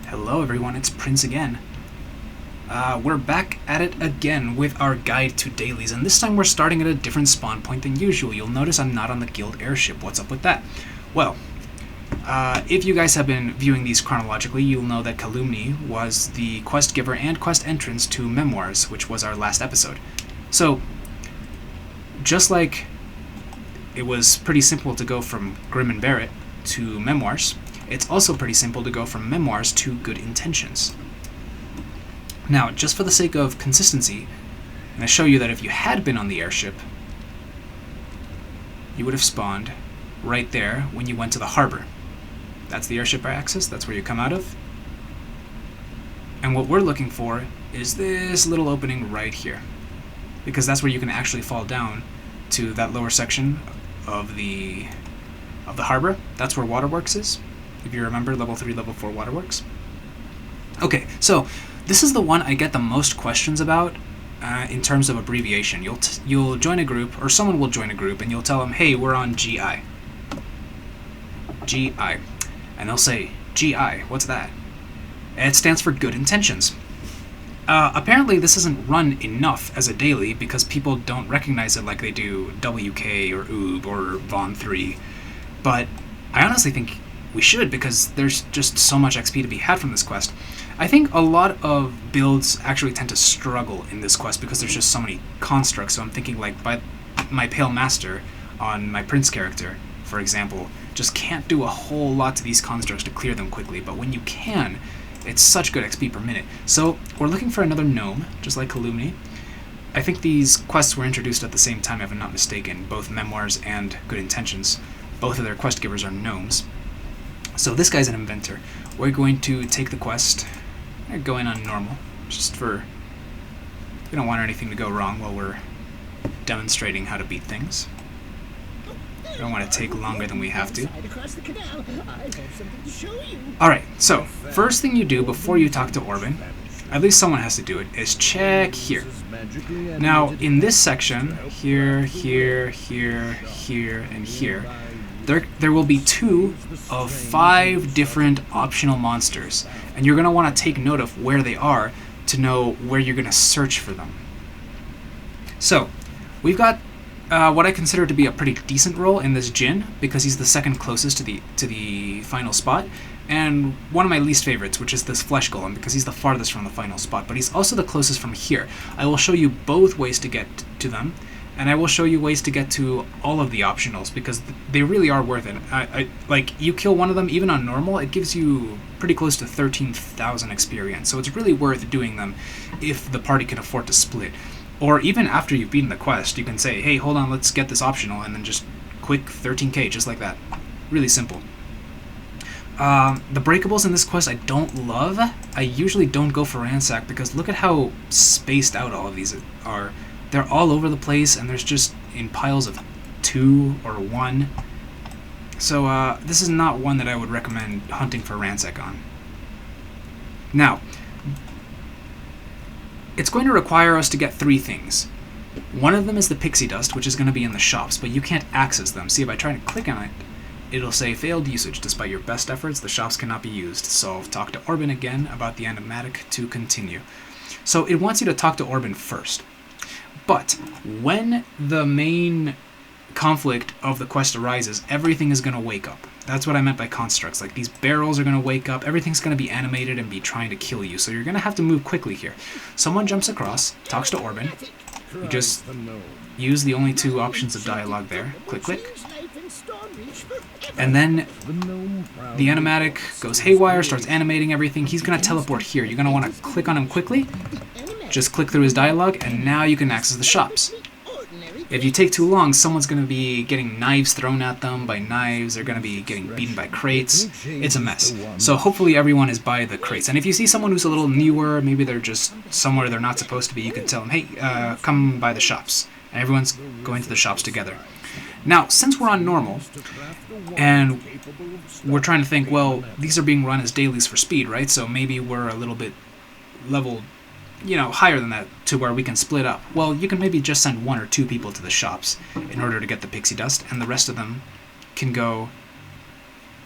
Hello everyone, it's Prince again. We're back at it again with our guide to dailies, and this time we're starting at a different spawn point than usual. You'll notice I'm not on the guild airship. What's up with that? Well, if you guys have been viewing these chronologically, you'll know that Calumny was the quest giver and quest entrance to Memoirs, which was our last episode. So, just like it was pretty simple to go from Grim and Barrett to Memoirs, it's also pretty simple to go from Memoirs to Good Intentions. Now, just for the sake of consistency, I'm going to show you that if you had been on the airship, you would have spawned right there when you went to the harbor. That's the airship access, that's where you come out of. And what we're looking for is this little opening right here, because that's where you can actually fall down to that lower section of the harbor. That's where Waterworks is. If you remember, level 3, level 4 Waterworks. Okay, so this is the one I get the most questions about in terms of abbreviation. You'll join a group, or someone will join a group, and you'll tell them, hey, we're on GI. GI. And they'll say, GI, what's that? And it stands for Good Intentions. Apparently this isn't run enough as a daily because people don't recognize it like they do WK or Oob or Von 3. But I honestly think we should, because there's just so much XP to be had from this quest. I think a lot of builds actually tend to struggle in this quest because there's just so many constructs. So I'm thinking like by my Pale Master on my Prince character, for example, just can't do a whole lot to these constructs to clear them quickly. But when you can, it's such good XP per minute. So we're looking for another gnome, just like Calumny. I think these quests were introduced at the same time, if I'm not mistaken, both Memoirs and Good Intentions. Both of their quest givers are gnomes. So this guy's an inventor. We're going to take the quest and go in on normal, just for, we don't want anything to go wrong while we're demonstrating how to beat things. We don't want to take longer than we have to. Alright, so first thing you do before you talk to Orban, at least someone has to do it, is check here. Now in this section, here, here, here, here, and here, there will be 2 of 5 different optional monsters, and you're going to want to take note of where they are to know where you're going to search for them. So, we've got what I consider to be a pretty decent role in this Djinn, because he's the second closest to the final spot, and one of my least favorites, which is this Flesh Golem, because he's the farthest from the final spot, but he's also the closest from here. I will show you both ways to get to them, and I will show you ways to get to all of the optionals, because they really are worth it. Like, you kill one of them, even on normal, it gives you pretty close to 13,000 experience, so it's really worth doing them if the party can afford to split. Or even after you've beaten the quest, you can say, hey, hold on, let's get this optional, and then just quick 13k, just like that. Really simple. The breakables in this quest I don't love. I usually don't go for Ransack, because look at how spaced out all of these are. They're all over the place, and there's just in piles of 2 or 1. So this is not one that I would recommend hunting for Ransack on. Now, it's going to require us to get 3 things. One of them is the Pixie Dust, which is going to be in the shops, but you can't access them. See, if I try to click on it, it'll say failed usage. Despite your best efforts, the shops cannot be used. So talk to Orban again about the animatic to continue. So it wants you to talk to Orban first. But when the main conflict of the quest arises, everything is going to wake up. That's what I meant by constructs. Like, these barrels are going to wake up, everything's going to be animated and be trying to kill you, so you're going to have to move quickly here. Someone jumps across, talks to Orban. You just use the only 2 options of dialogue there. Click, click. And then the animatic goes haywire, starts animating everything. He's going to teleport here. You're going to want to click on him quickly. Just click through his dialogue, and now you can access the shops. If you take too long, someone's going to be getting knives thrown at them by knives. They're going to be getting beaten by crates. It's a mess. So hopefully everyone is by the crates. And if you see someone who's a little newer, maybe they're just somewhere they're not supposed to be, you can tell them, hey, come by the shops. And everyone's going to the shops together. Now, since we're on normal, and we're trying to think, well, these are being run as dailies for speed, right? So maybe we're a little bit leveled, higher than that to where we can split up. Well, you can maybe just send 1 or 2 people to the shops in order to get the Pixie Dust, and the rest of them can go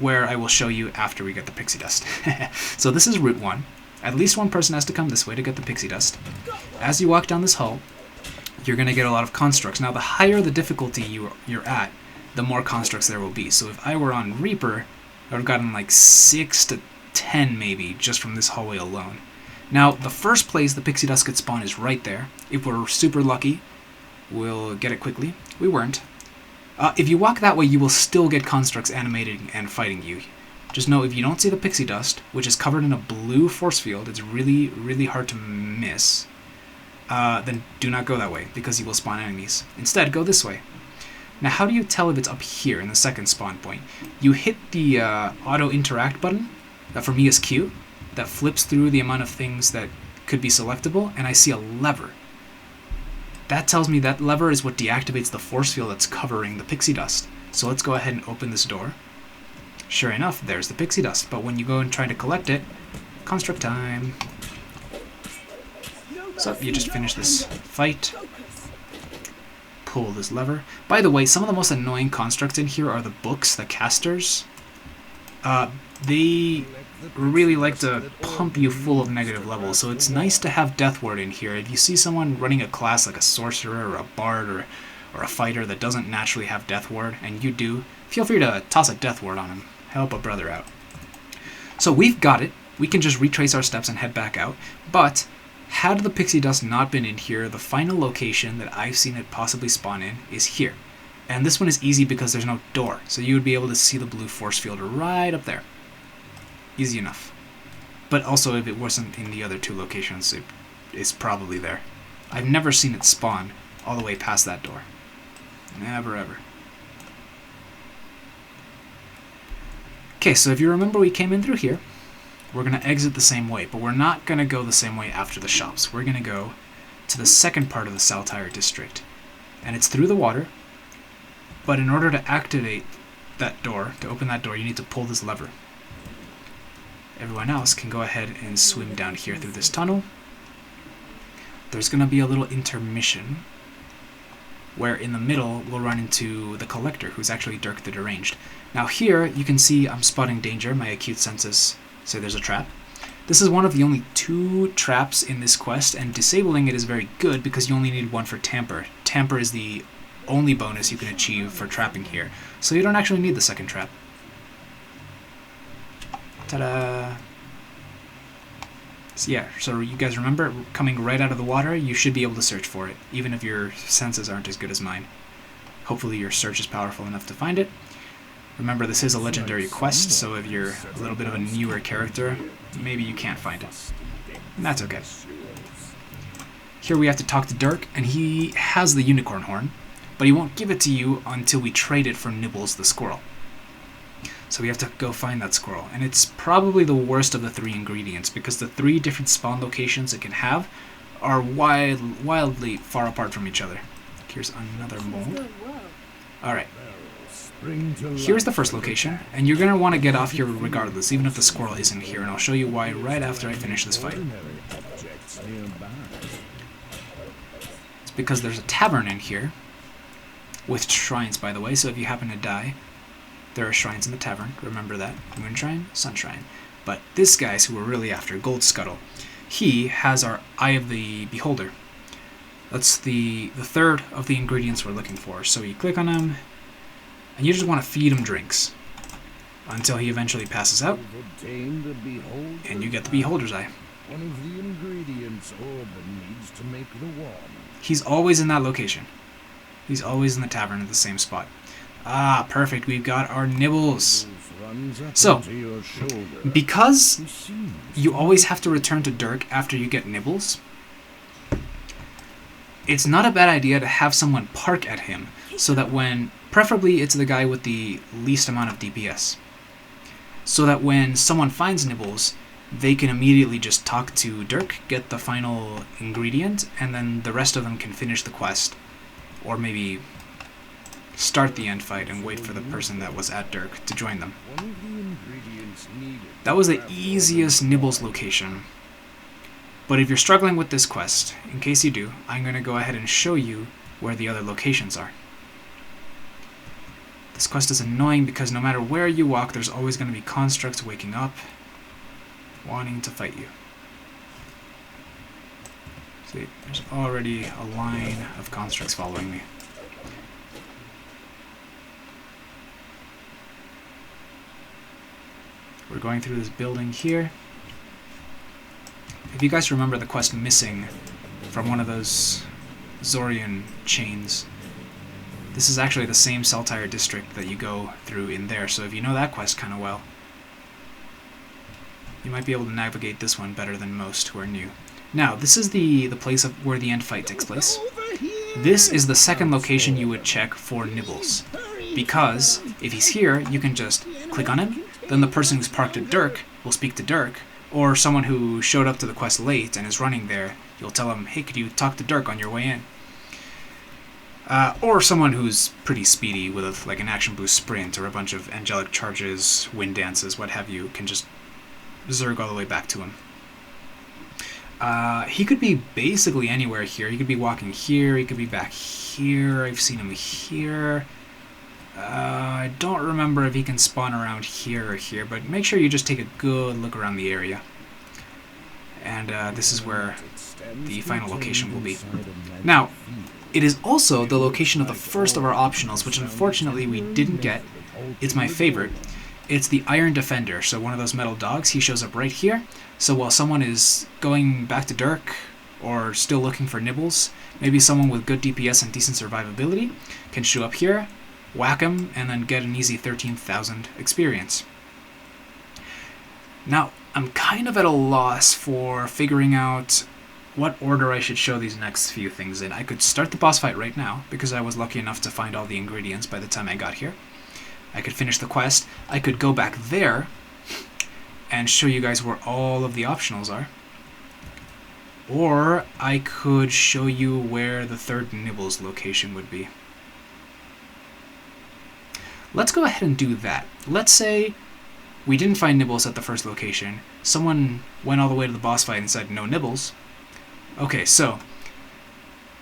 where I will show you after we get the pixie dust. So this is Route 1. At least one person has to come this way to get the pixie dust. As you walk down this hall, you're going to get a lot of constructs. Now, the higher the difficulty you're at, the more constructs there will be. So if I were on Reaper, I would have gotten like 6 to 10 maybe just from this hallway alone. Now, the first place the pixie dust could spawn is right there. If we're super lucky, we'll get it quickly. We weren't. If you walk that way, you will still get constructs animating and fighting you. Just know if you don't see the pixie dust, which is covered in a blue force field, it's really, really hard to miss, then do not go that way, because you will spawn enemies. Instead, go this way. Now, how do you tell if it's up here in the second spawn point? You hit the auto interact button, that for me is Q, that flips through the amount of things that could be selectable, and I see a lever. That tells me that lever is what deactivates the force field that's covering the pixie dust. So let's go ahead and open this door. Sure enough, there's the pixie dust, but when you go and try to collect it, construct time. So you just finish this fight. Pull this lever. By the way, some of the most annoying constructs in here are the books, the casters. They really like to pump you full of negative levels, so it's nice to have Death Ward in here. If you see someone running a class like a sorcerer or a bard or a fighter that doesn't naturally have Death Ward, and you do, feel free to toss a Death Ward on him. Help a brother out. So we've got it. We can just retrace our steps and head back out, but had the pixie dust not been in here, the final location that I've seen it possibly spawn in is here. And this one is easy because there's no door, so you would be able to see the blue force field right up there. Easy enough. But also, if it wasn't in the other two locations, it's probably there. I've never seen it spawn all the way past that door. Never ever. Okay, so if you remember, we came in through here. We're going to exit the same way, but we're not going to go the same way after the shops. We're going to go to the second part of the Saltire district. And it's through the water, but in order to activate that door, to open that door, you need to pull this lever. Everyone else can go ahead and swim down here through this tunnel. There's going to be a little intermission where in the middle we'll run into the Collector, who's actually Dirk the Deranged. Now here you can see I'm spotting danger. My acute senses say there's a trap. This is one of the only 2 traps in this quest, and disabling it is very good because you only need 1 for Tamper. Tamper is the only bonus you can achieve for trapping here, so you don't actually need the second trap. Ta-da! So yeah, so you guys remember, coming right out of the water, you should be able to search for it, even if your senses aren't as good as mine. Hopefully your search is powerful enough to find it. Remember, this is a legendary quest, so if you're a little bit of a newer character, maybe you can't find it. And that's okay. Here we have to talk to Dirk, and he has the unicorn horn, but he won't give it to you until we trade it for Nibbles the squirrel. So we have to go find that squirrel, and it's probably the worst of the 3 ingredients, because the 3 different spawn locations it can have are wildly far apart from each other. Here's another mold. Alright. Here's the first location, and you're going to want to get off here regardless, even if the squirrel isn't here, and I'll show you why right after I finish this fight. It's because there's a tavern in here, with shrines, by the way, so if you happen to die, there are shrines in the tavern. Remember that. Moon Shrine, Sun Shrine. But this guy's who we're really after, Gold Scuttle, he has our Eye of the Beholder. That's the third of the ingredients we're looking for. So you click on him, and you just want to feed him drinks until he eventually passes out, and you get the Beholder's Eye. One of the ingredients Orban needs to make the wand. He's always in that location. He's always in the tavern at the same spot. Ah, perfect. We've got our Nibbles. So, because you always have to return to Dirk after you get Nibbles, it's not a bad idea to have someone park at him, so that when, preferably it's the guy with the least amount of DPS, so that when someone finds Nibbles, they can immediately just talk to Dirk, get the final ingredient, and then the rest of them can finish the quest, or maybe start the end fight and wait for the person that was at Dirk to join them. That was the easiest Nibbles location. But if you're struggling with this quest, in case you do, I'm going to go ahead and show you where the other locations are. The This quest is annoying because no matter where you walk, there's always going to be constructs waking up, wanting to fight you. See, there's already a line of constructs following me. We're going through this building here. If you guys remember the quest missing from one of those Zorian chains, this is actually the same Saltire district that you go through in there, so if you know that quest kind of well, you might be able to navigate this one better than most who are new. Now, this is the place where the end fight takes place. This is the second location you would check for Nibbles, because if he's here, you can just click on him, then the person who's parked at Dirk will speak to Dirk, or someone who showed up to the quest late and is running there, you'll tell him, hey, could you talk to Dirk on your way in? Or someone who's pretty speedy with like an action boost sprint or a bunch of angelic charges, wind dances, what have you, can just zerg all the way back to him. He could be basically anywhere here. He could be walking here, he could be back here, I've seen him here. I don't remember if he can spawn around here or here, but make sure you just take a good look around the area. And this is where the final location will be. Now, it is also the location of the first of our optionals, which unfortunately we didn't get. It's my favorite. It's the Iron Defender, so one of those metal dogs. He shows up right here. So while someone is going back to Dirk, or still looking for Nibbles, maybe someone with good DPS and decent survivability can show up here, whack him, and then get an easy 13,000 experience. Now, I'm kind of at a loss for figuring out what order I should show these next few things in. I could start the boss fight right now, because I was lucky enough to find all the ingredients by the time I got here. I could finish the quest. I could go back there and show you guys where all of the optionals are. Or I could show you where the third Nibbles location would be. Let's go ahead and do that. Let's say we didn't find Nibbles at the first location. Someone went all the way to the boss fight and said no Nibbles. Okay, so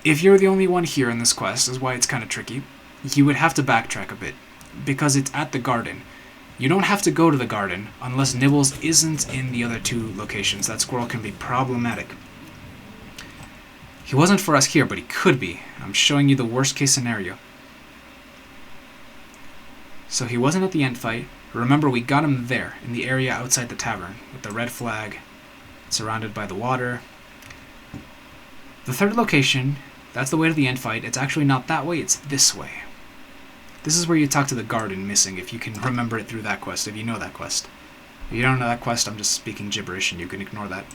if you're the only one here in this quest, is why it's kind of tricky, you would have to backtrack a bit, because it's at the garden. You don't have to go to the garden unless Nibbles isn't in the other two locations. That squirrel can be problematic. He wasn't for us here, but he could be. I'm showing you the worst case scenario. So he wasn't at the end fight. Remember, we got him there, in the area outside the tavern, with the red flag, surrounded by the water. The third location, that's the way to the end fight. It's actually not that way, it's this way. This is where you talk to the garden missing, if you can remember it through that quest, if you know that quest. If you don't know that quest, I'm just speaking gibberish and you can ignore that.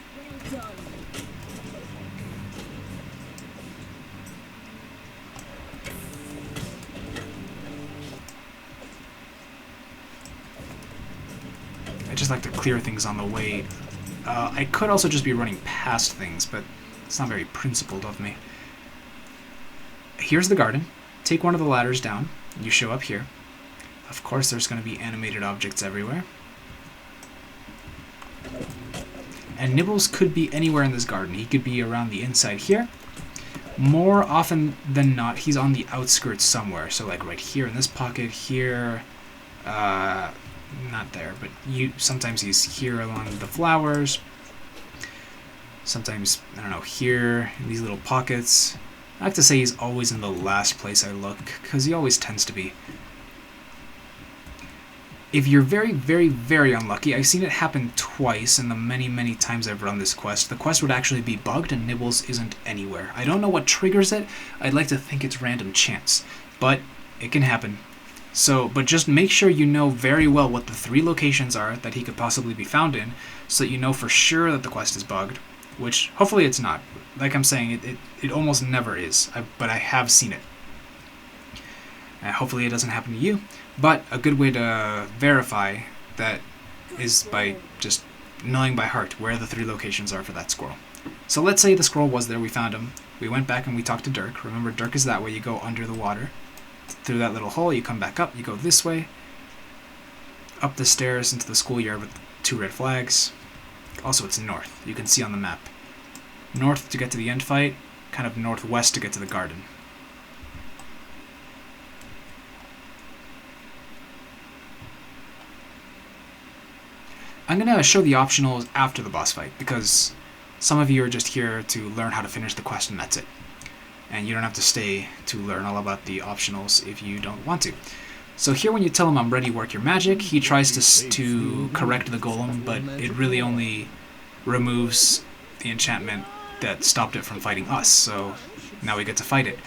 I just like to clear things on the way. I could also just be running past things, but it's not very principled of me. Here's the garden. Take one of the ladders down. You show up here. Of course, there's going to be animated objects everywhere. And Nibbles could be anywhere in this garden. He could be around the inside here. More often than not, he's on the outskirts somewhere. So like right here in this pocket, here, not there, but sometimes he's here along the flowers. Sometimes, I don't know, here in these little pockets. I like to say he's always in the last place I look, because he always tends to be. If you're very, very, very unlucky, I've seen it happen twice in the many, many times I've run this quest. The quest would actually be bugged and Nibbles isn't anywhere. I don't know what triggers it. I'd like to think it's random chance, but it can happen. So, but just make sure you know very well what the 3 locations are that he could possibly be found in, so that you know for sure that the quest is bugged, which hopefully it's not. Like I'm saying, it almost never is, but I have seen it. Hopefully it doesn't happen to you, but a good way to verify that is by just knowing by heart where the 3 locations are for that squirrel. So let's say the squirrel was there, we found him, we went back and we talked to Dirk. Remember, Dirk is that way, you go under the water. Through that little hole, you come back up, you go this way, up the stairs into the schoolyard with 2 red flags. Also, it's north, you can see on the map. North to get to the end fight, kind of northwest to get to the garden. I'm going to show the optionals after the boss fight, because some of you are just here to learn how to finish the quest and that's it. And you don't have to stay to learn all about the optionals if you don't want to. So here when you tell him I'm ready, work your magic, he tries to correct the golem, but it really only removes the enchantment that stopped it from fighting us, so now we get to fight it.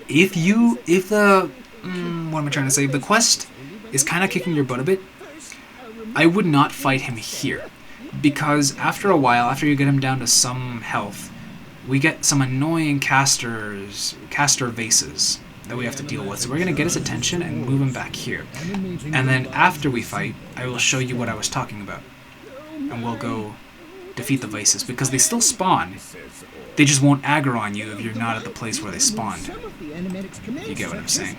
If the what am I trying to say? If the quest is kind of kicking your butt a bit, I would not fight him here, because after a while, after you get him down to some health, we get some annoying caster vases that we have to deal with. So we're going to get his attention and move him back here. And then after we fight, I will show you what I was talking about. And we'll go defeat the vases, because they still spawn. They just won't aggro on you if you're not at the place where they spawned. You get what I'm saying?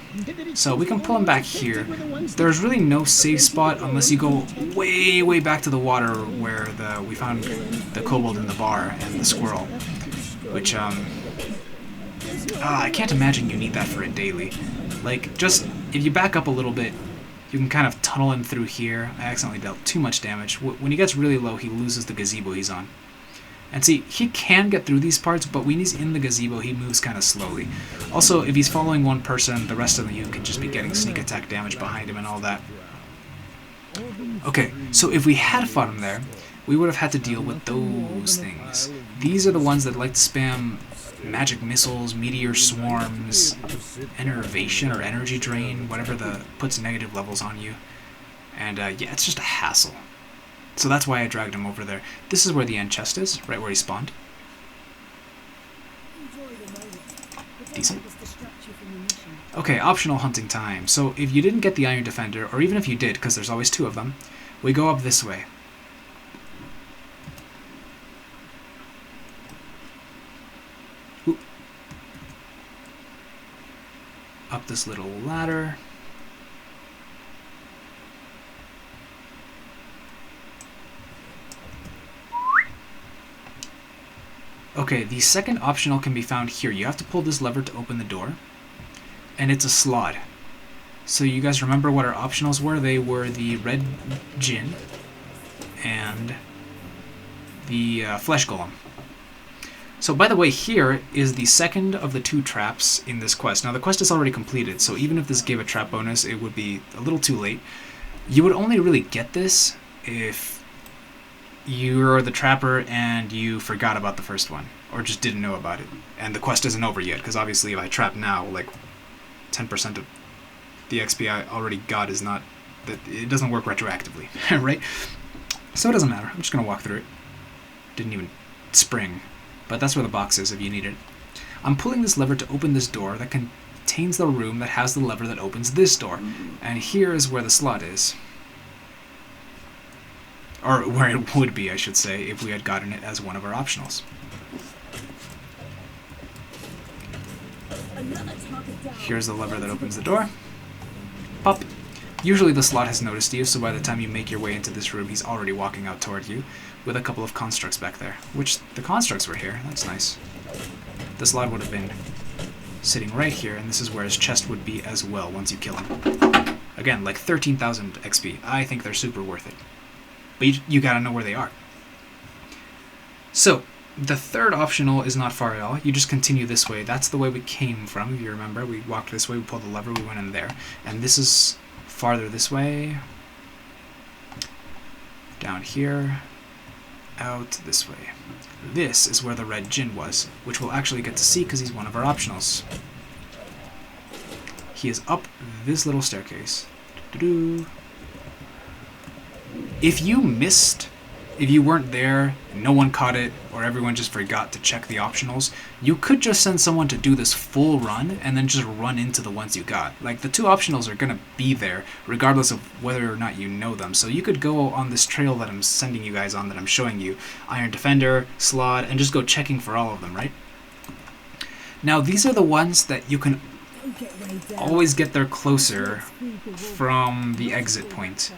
So we can pull him back here. There's really no safe spot unless you go way, way back to the water where we found the kobold in the bar and the squirrel. Which, I can't imagine you need that for a daily. Like, just, if you back up a little bit, you can kind of tunnel him through here. I accidentally dealt too much damage. When he gets really low, he loses the gazebo he's on. And see, he can get through these parts, but when he's in the gazebo, he moves kind of slowly. Also, if he's following one person, the rest of you can just be getting sneak attack damage behind him and all that. Okay, so if we had fought him there, we would have had to deal with those things. These are the ones that like to spam magic missiles, meteor swarms, enervation or energy drain, whatever puts negative levels on you. And yeah, it's just a hassle. So that's why I dragged him over there. This is where the end chest is, right where he spawned. Decent. Okay, optional hunting time. So if you didn't get the Iron Defender, or even if you did, because there's always two of them, we go up this way. Ooh. Up this little ladder. Okay, the second optional can be found here. You have to pull this lever to open the door, and it's a Slaad. So you guys remember what our optionals were? They were the red djinn and the flesh golem. So by the way, here is the second of the two traps in this quest. Now the quest is already completed, so even if this gave a trap bonus, it would be a little too late. You would only really get this if you're the trapper and you forgot about the first one, or just didn't know about it, and the quest isn't over yet, because obviously if I trap now, like 10% of the XP I already got is not, that it doesn't work retroactively, right? So it doesn't matter, I'm just going to walk through it. Didn't even spring, but that's where the box is if you need it. I'm pulling this lever to open this door that contains the room that has the lever that opens this door, and here is where the slot is. Or where it would be, I should say, if we had gotten it as one of our optionals. Here's the lever that opens the door. Pop. Usually the slot has noticed you, so by the time you make your way into this room, he's already walking out toward you, with a couple of constructs back there. Which, the constructs were here, that's nice. The slot would have been sitting right here, and this is where his chest would be as well once you kill him. Again, like 13,000 XP. I think they're super worth it. But you gotta know where they are. So, the third optional is not far at all. You just continue this way. That's the way we came from, if you remember. We walked this way, we pulled the lever, we went in there. And this is farther this way. Down here. Out this way. This is where the red djinn was, which we'll actually get to see because he's one of our optionals. He is up this little staircase. Doo-doo. If you missed, if you weren't there, and no one caught it, or everyone just forgot to check the optionals, you could just send someone to do this full run, and then just run into the ones you got. Like, the two optionals are going to be there, regardless of whether or not you know them. So you could go on this trail that I'm sending you guys on, that I'm showing you, Iron Defender, Slaad, and just go checking for all of them, right? Now, these are the ones that you can always get there closer from the exit point.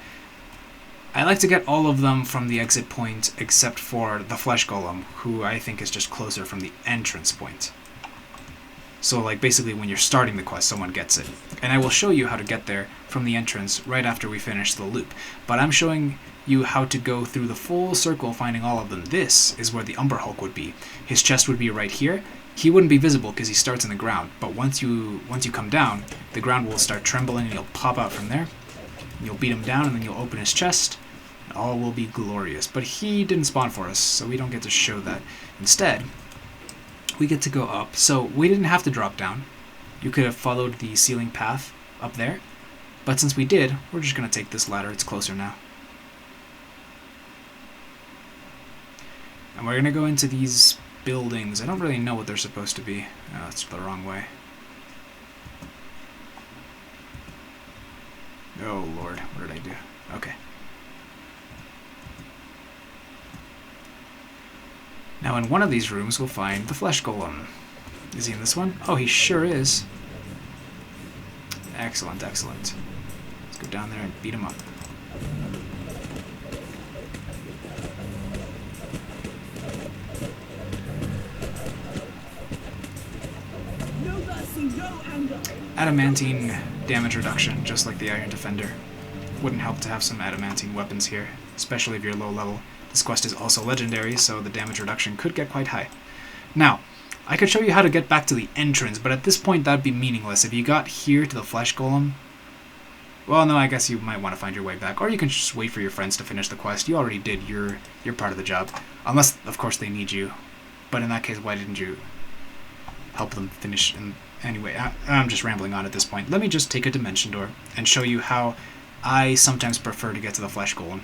I like to get all of them from the exit point except for the Flesh Golem, who I think is just closer from the entrance point. So like basically when you're starting the quest, someone gets it. And I will show you how to get there from the entrance right after we finish the loop. But I'm showing you how to go through the full circle finding all of them. This is where the Umber Hulk would be. His chest would be right here. He wouldn't be visible because he starts in the ground. But once you come down, the ground will start trembling and he'll pop out from there. You'll beat him down and then you'll open his chest. And all will be glorious. But he didn't spawn for us, so we don't get to show that. Instead, we get to go up. So we didn't have to drop down. You could have followed the ceiling path up there. But since we did, we're just going to take this ladder. It's closer now. And we're going to go into these buildings. I don't really know what they're supposed to be. Oh, that's the wrong way. Oh, Lord. What did I do? Okay. Now, in one of these rooms, we'll find the Flesh Golem. Is he in this one? Oh, he sure is. Excellent, excellent. Let's go down there and beat him up. Adamantine damage reduction, just like the Iron Defender. Wouldn't help to have some adamantine weapons here, especially if you're low level. This quest is also legendary, so the damage reduction could get quite high. Now, I could show you how to get back to the entrance, but at this point that'd be meaningless. If you got here to the Flesh Golem, well, no, I guess you might want to find your way back, or you can just wait for your friends to finish the quest. You already did your part of the job, unless, of course, they need you. But in that case, why didn't you help them finish? And anyway, I'm just rambling on at this point. Let me just take a dimension door and show you how I sometimes prefer to get to the Flesh Golem.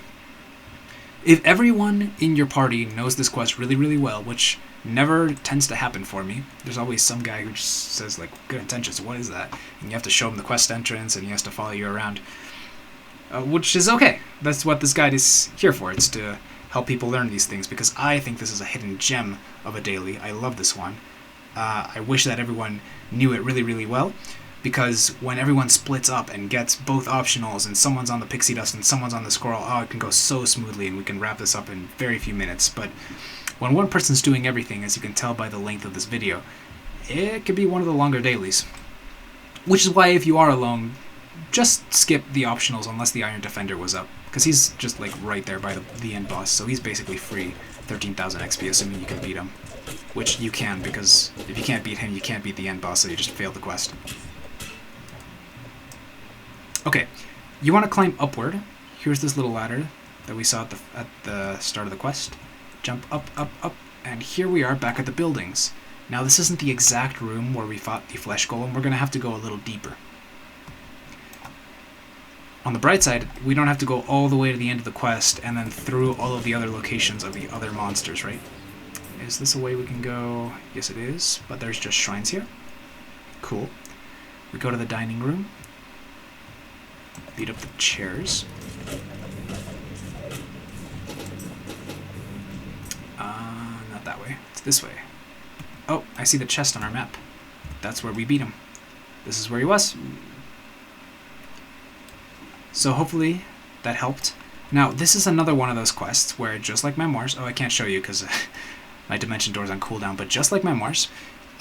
If everyone in your party knows this quest really, really well, which never tends to happen for me, there's always some guy who just says, like, good intentions, what is that? And you have to show him the quest entrance, and he has to follow you around. Which is okay. That's what this guide is here for. It's to help people learn these things, because I think this is a hidden gem of a daily. I love this one. I wish that everyone knew it really, really well, because when everyone splits up and gets both optionals and someone's on the Pixie Dust and someone's on the Squirrel, oh, it can go so smoothly and we can wrap this up in very few minutes. But when one person's doing everything, as you can tell by the length of this video, it could be one of the longer dailies. Which is why if you are alone, just skip the optionals unless the Iron Defender was up, because he's just like right there by the end boss, so he's basically free 13,000 XP, assuming you can beat him. Which you can, because if you can't beat him, you can't beat the end boss, so you just failed the quest. Okay, you want to climb upward. Here's this little ladder that we saw at the start of the quest. Jump up, up, up, and here we are back at the buildings. Now this isn't the exact room where we fought the Flesh Golem. We're going to have to go a little deeper. On the bright side, we don't have to go all the way to the end of the quest and then through all of the other locations of the other monsters, right? Is this a way we can go? Yes, it is, but there's just shrines here. Cool. We go to the dining room. Beat up the chairs. Not that way. It's this way. Oh, I see the chest on our map. That's where we beat him. This is where he was. So hopefully that helped. Now, this is another one of those quests where, just like Memoirs... Oh, I can't show you because my dimension door is on cooldown, but just like Memoirs,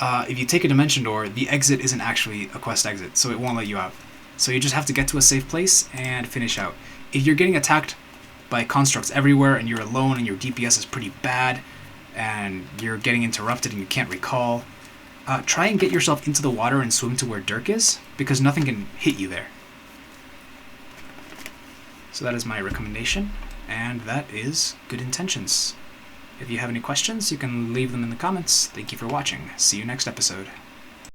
if you take a dimension door, the exit isn't actually a quest exit, so it won't let you out. So you just have to get to a safe place and finish out. If you're getting attacked by constructs everywhere and you're alone and your DPS is pretty bad and you're getting interrupted and you can't recall, try and get yourself into the water and swim to where Dirk is, because nothing can hit you there. So that is my recommendation, and that is Good Intentions. If you have any questions, you can leave them in the comments. Thank you for watching. See you next episode.